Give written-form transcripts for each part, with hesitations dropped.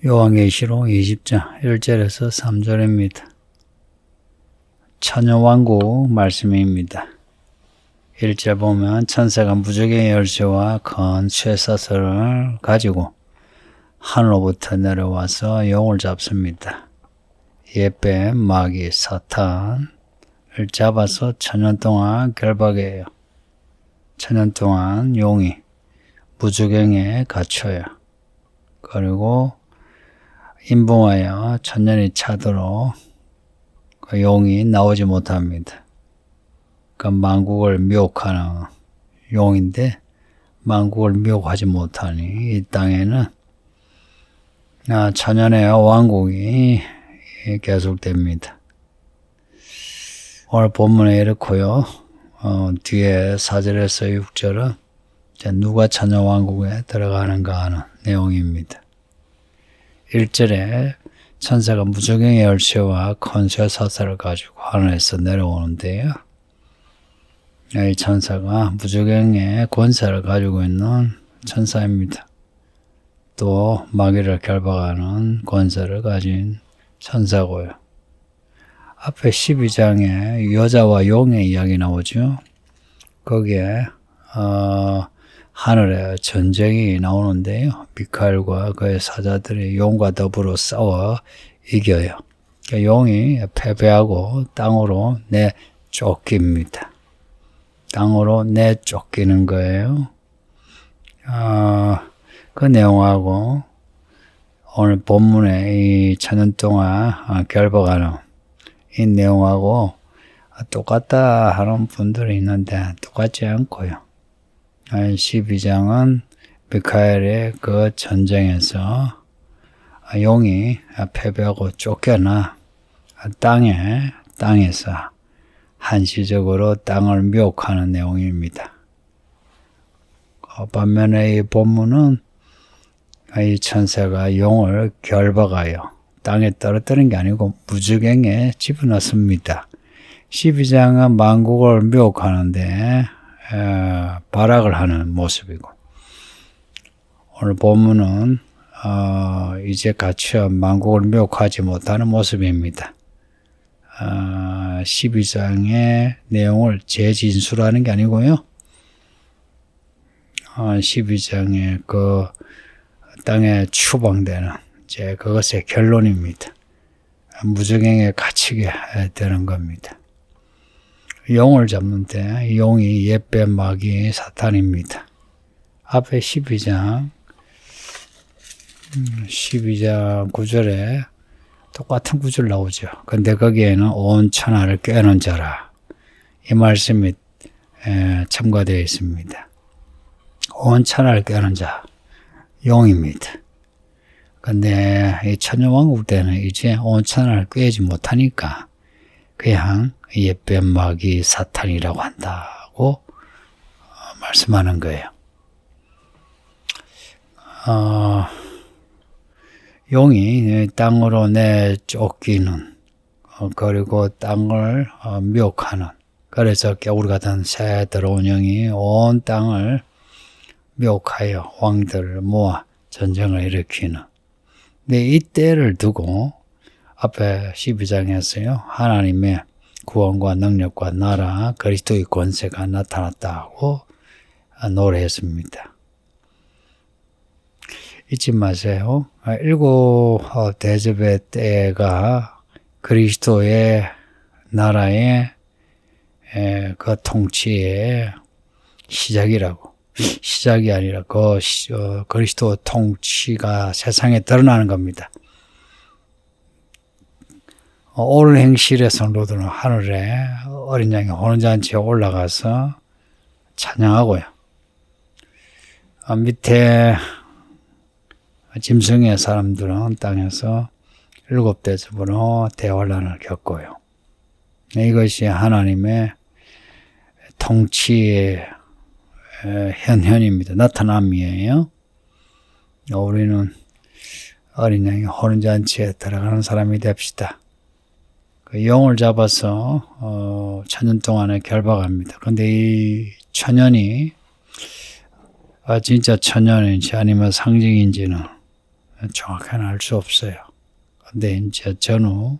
요한계시록 20장 1절에서 3절입니다. 천여왕국 말씀입니다. 1절 보면 천사가 무적의 열쇠와 큰 쇠사슬을 가지고 하늘로부터 내려와서 용을 잡습니다. 옛뱀 마귀 사탄을 잡아서 천년 동안 결박해요. 천년 동안 용이 무저갱에 갇혀요. 그리고 인봉하여 천년이 차도록 그 용이 나오지 못합니다. 그 만국을 미혹하는 용인데 만국을 미혹하지 못하니 이 땅에는 천년의 왕국이 계속됩니다. 오늘 본문에 이렇고요. 뒤에 4절에서 6절은 누가 천년왕국에 들어가는가 하는 내용입니다. 1절에 천사가 무저갱의 열쇠와 큰 쇠사슬을 가지고 하늘에서 내려오는데요. 이 천사가 무저갱의 권세를 가지고 있는 천사입니다. 또 마귀를 결박하는 권세를 가진 천사고요. 앞에 12장에 여자와 용의 이야기 나오죠. 거기에 하늘에 전쟁이 나오는데요. 미카엘과 그의 사자들이 용과 더불어 싸워 이겨요. 용이 패배하고 땅으로 내쫓깁니다. 땅으로 내쫓기는 거예요. 그 내용하고 오늘 본문에 이 천년 동안 결박하는 이 내용하고 똑같다 하는 분들이 있는데 똑같지 않고요. 12장은 미카엘의 그 전쟁에서 용이 패배하고 쫓겨나 땅에서 한시적으로 땅을 미혹하는 내용입니다. 반면에 이 본문은 이 천사가 용을 결박하여 땅에 떨어뜨린 게 아니고 무저갱에 집어넣습니다. 12장은 만국을 미혹하는데 발악을 하는 모습이고 오늘 본문은 이제 갇혀 만국을 미혹하지 못하는 모습입니다. 12장의 내용을 재진술하는 게 아니고요. 12장의 그 땅에 추방되는 이제 그것의 결론입니다. 무저갱에 갇히게 되는 겁니다. 용을 잡는데 용이 옛뱀 마귀 사탄입니다. 앞에 12장 9절에 똑같은 구절 나오죠. 근데 거기에는 온 천하를 꿰는 자라 이 말씀이 첨가되어 있습니다. 온 천하를 꿰는 자 용입니다. 근데 이 천년왕국 때는 이제 온 천하를 꿰지 못하니까 그냥 옛뱀 마귀 사탄이라고 한다고 말씀하는 거예요. 용이 땅으로 내쫓기는 그리고 땅을 미혹하는 그래서 우리 같은 새 들어온 영이 온 땅을 미혹하여 왕들을 모아 전쟁을 일으키는 근데 이 때를 두고 앞에 12장에서요 하나님의 구원과 능력과 나라 그리스도의 권세가 나타났다고 노래했습니다. 잊지 마세요. 일곱 대접의 때가 그리스도의 나라의 그 통치의 시작이라고 시작이 아니라 그리스도 통치가 세상에 드러나는 겁니다. 올 행실의 성도들은 하늘에 어린 양의 혼인잔치에 올라가서 찬양하고요. 밑에 짐승의 사람들은 땅에서 일곱 대접으로 대환란을 겪고요. 이것이 하나님의 통치의 현현입니다. 나타남이에요. 우리는 어린 양의 혼인잔치에 들어가는 사람이 됩시다. 그 용을 잡아서 천년 동안에 결박합니다. 그런데 이 천년이 진짜 천년인지 아니면 상징인지는 정확하게 알 수 없어요. 근데 이제 전후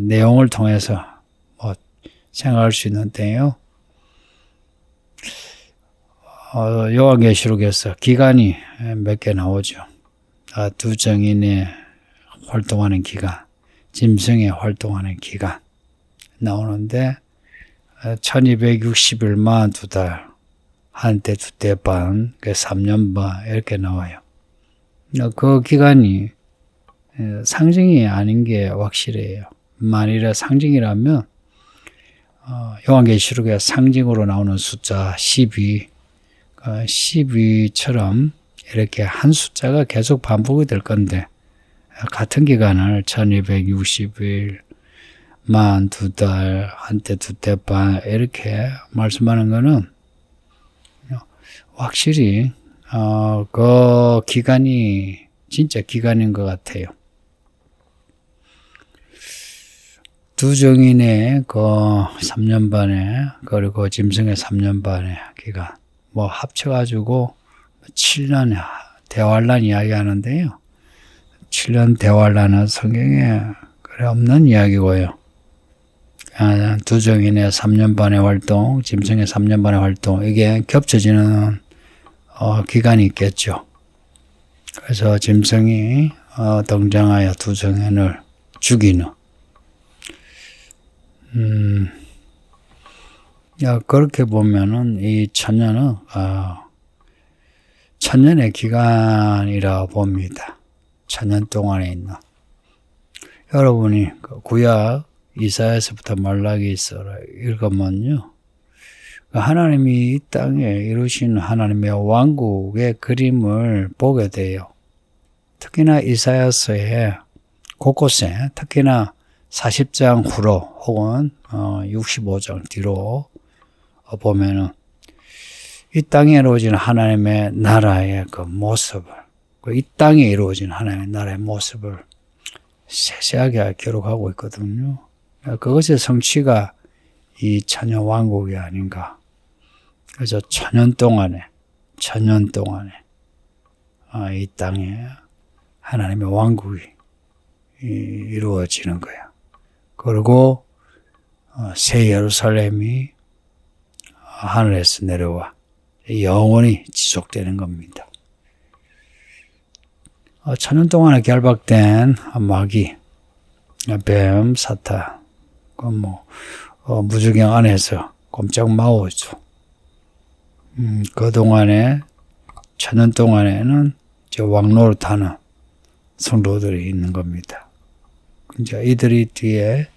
내용을 통해서 뭐 생각할 수 있는데요. 요한계시록에서 기간이 몇 개 나오죠. 두 정인의 활동하는 기간, 짐승의 활동하는 기간 나오는데 1260일 42달, 한때 두때 반, 3년 반 이렇게 나와요. 그 기간이 상징이 아닌 게 확실해요. 만일에 상징이라면 요한계시록에 상징으로 나오는 숫자 12, 12처럼 이렇게 한 숫자가 계속 반복이 될 건데 같은 기간을 1260일, 42달, 한때 두때 반 이렇게 말씀하는 거는 확실히 그 기간이 진짜 기간인 것 같아요. 두 정인의 그 3년 반에 그리고 짐승의 3년 반의 기간 뭐 합쳐가지고 7년 대환란 이야기하는데요. 7년 대환란은 성경에 그래 없는 이야기고요. 두 정인의 3년 반의 활동, 짐승의 3년 반의 활동 이게 겹쳐지는 기간이 있겠죠. 그래서 짐승이 등장하여 두 정인을 죽이는 그렇게 보면은 이 천년은 천년의 기간이라 봅니다. 천년 동안에 있는 여러분이 구약 이사야서부터 말라기서를 읽으면요, 하나님이 이 땅에 이루신 하나님의 왕국의 그림을 보게 돼요. 특히나 이사야서에 곳곳에 특히나 40장 후로 혹은 65장 뒤로 보면은 이 땅에 이루어진 하나님의 나라의 그 모습을, 이 땅에 이루어진 하나님의 나라의 모습을 세세하게 기록하고 있거든요. 그것의 성취가 이 천년 왕국이 아닌가. 그래서 천년 동안에 이 땅에 하나님의 왕국이 이루어지는 거야. 그리고 새 예루살렘이 하늘에서 내려와 영원히 지속되는 겁니다. 천년 동안에 결박된 마귀, 뱀, 사탄, 무주경 안에서 꼼짝 마오죠. 그동안에 천년 동안에는 왕노릇하는 성도들이 있는 겁니다. 이제 이들이 뒤에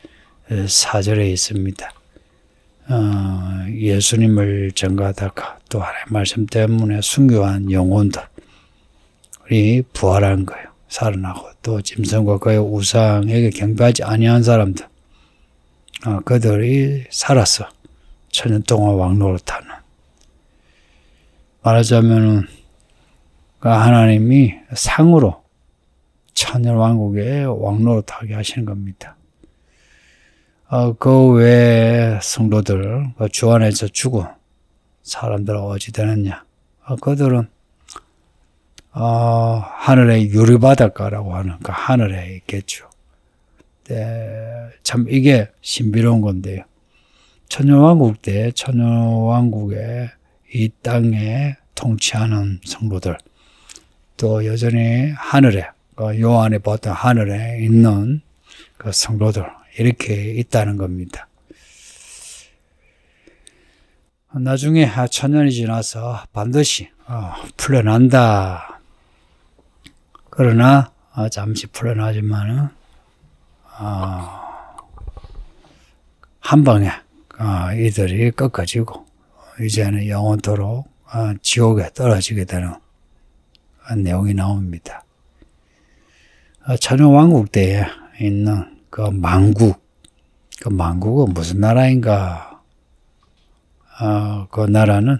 4절에 있습니다. 예수님을 전가하다가 또 하나님의 말씀 때문에 순교한 영혼들이 부활한 거예요. 살아나고 또 짐승과 그의 우상에게 경배하지 아니한 사람들, 그들이 살아서 천년 동안 왕노릇하는, 말하자면은 하나님이 상으로 천년 왕국에 왕노릇하게 하시는 겁니다. 그 외에 성도들, 주 안에서 죽은 사람들은 어찌 되느냐? 그들은 하늘의 유리바닷가라고 하는 그 하늘에 있겠죠. 참 이게 신비로운 건데요. 천년왕국 때 천년왕국에 이 땅에 통치하는 성도들, 또 여전히 하늘에, 요 안에 보통 하늘에 있는 그 성도들 이렇게 있다는 겁니다. 나중에 천년이 지나서 반드시 풀려난다. 그러나 잠시 풀려나지만은 한 방에 이들이 꺾어지고 이제는 영원토록 지옥에 떨어지게 되는 내용이 나옵니다. 천년왕국 때에 있는 그 만국, 그 만국은 무슨 나라인가? 그 나라는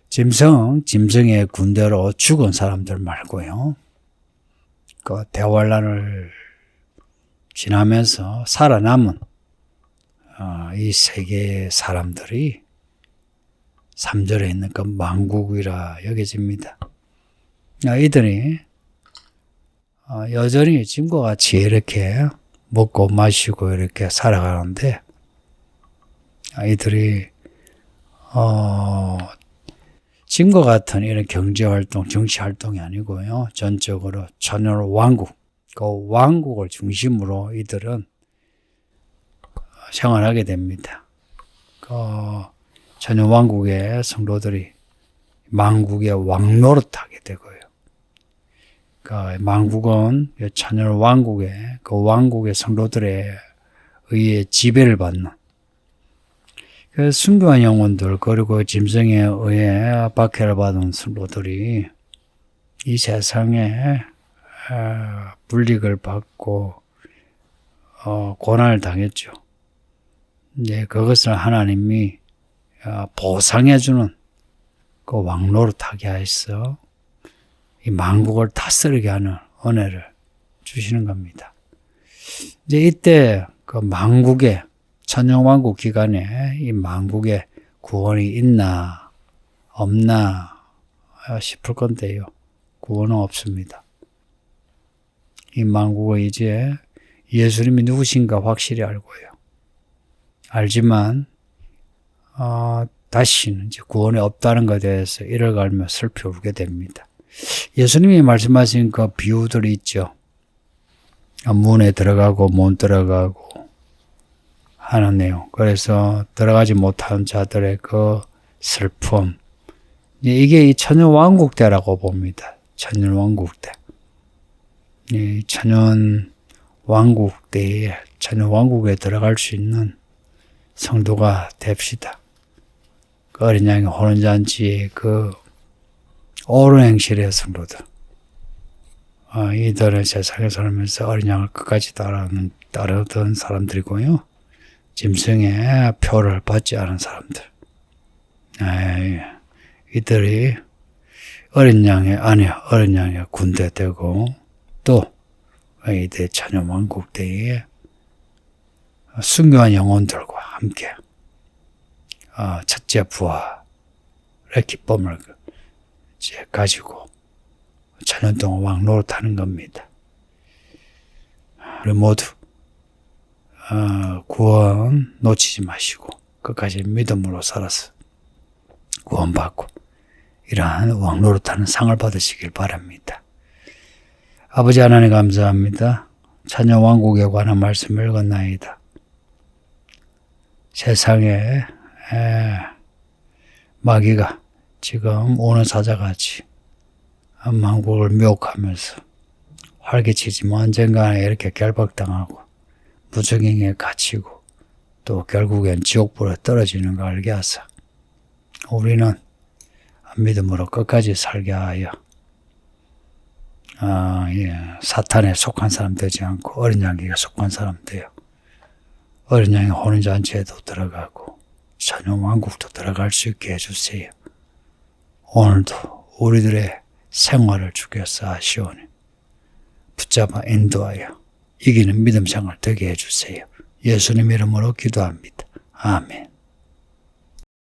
짐승의 군대로 죽은 사람들 말고요. 그 대환란을 지나면서 살아남은 이 세계의 사람들이 3절에 있는 그 만국이라 여겨집니다. 이들이 여전히 지금과 같이 이렇게 먹고 마시고 이렇게 살아가는데, 이들이 지금과 같은 이런 경제활동, 정치활동이 아니고요. 전적으로 천연왕국, 그 왕국을 중심으로 이들은 생활하게 됩니다. 그 천연왕국의 성도들이 만국의 왕노릇하게 되고요. 그 만국은 천연왕국의 그 왕국의 성도들에 의해 지배를 받는 그 순교한 영혼들, 그리고 짐승에 의해 박해를 받은 성도들이 이 세상에 불이익을 받고 고난을 당했죠. 이제 그것을 하나님이 보상해주는 그 왕노릇하게 하여서 이 만국을 다스리게 하는 은혜를 주시는 겁니다. 이제 이때 그 만국의 천연왕국 기간에 이 만국에 구원이 있나 없나 싶을 건데요. 구원은 없습니다. 이 만국은 이제 예수님이 누구신가 확실히 알고요. 알지만 다시는 이제 구원이 없다는 것에 대해서 이를 갈며 슬피 울게 됩니다. 예수님이 말씀하신 그 비유들이 있죠. 문에 들어가고 못 들어가고 하는 내용. 그래서 들어가지 못한 자들의 그 슬픔. 이게 이 천연왕국 때라고 봅니다. 천연왕국 때. 이 천연왕국 때에 천연왕국에 들어갈 수 있는 성도가 됩시다. 그 어린 양의 혼인잔치의 그 옳은 행실의 성도들. 이들은 세상에 살면서 어린 양을 끝까지 따르던 사람들이고요. 짐승의 표를 받지 않은 사람들. 이들이 어린 양의 군대 되고, 또 이들 천연왕국 때에 순교한 영혼들과 함께 첫째 부활의 기쁨을 이제 가지고 천년 동안 왕노릇하는 겁니다. 우리 모두 구원 놓치지 마시고 끝까지 믿음으로 살아서 구원받고 이러한 왕노릇하는 상을 받으시길 바랍니다. 아버지 하나님 감사합니다. 천년왕국에 관한 말씀을 읽었나이다. 세상에 마귀가 지금 오는 사자같이 만국을 미혹하면서 활개치지만 언젠가는 이렇게 결박당하고 무적행에 갇히고 또 결국엔 지옥불에 떨어지는 걸 알게 하사 우리는 믿음으로 끝까지 살게 하여 사탄에 속한 사람 되지 않고 어린 양에게 속한 사람 되어 어린 양의 혼인잔치에도 들어가고 천연왕국도 들어갈 수 있게 해주세요. 오늘도 우리들의 생활을 주께서 하시오니 붙잡아 인도하여 이기는 믿음 생활 되게 해주세요. 예수님 이름으로 기도합니다. 아멘.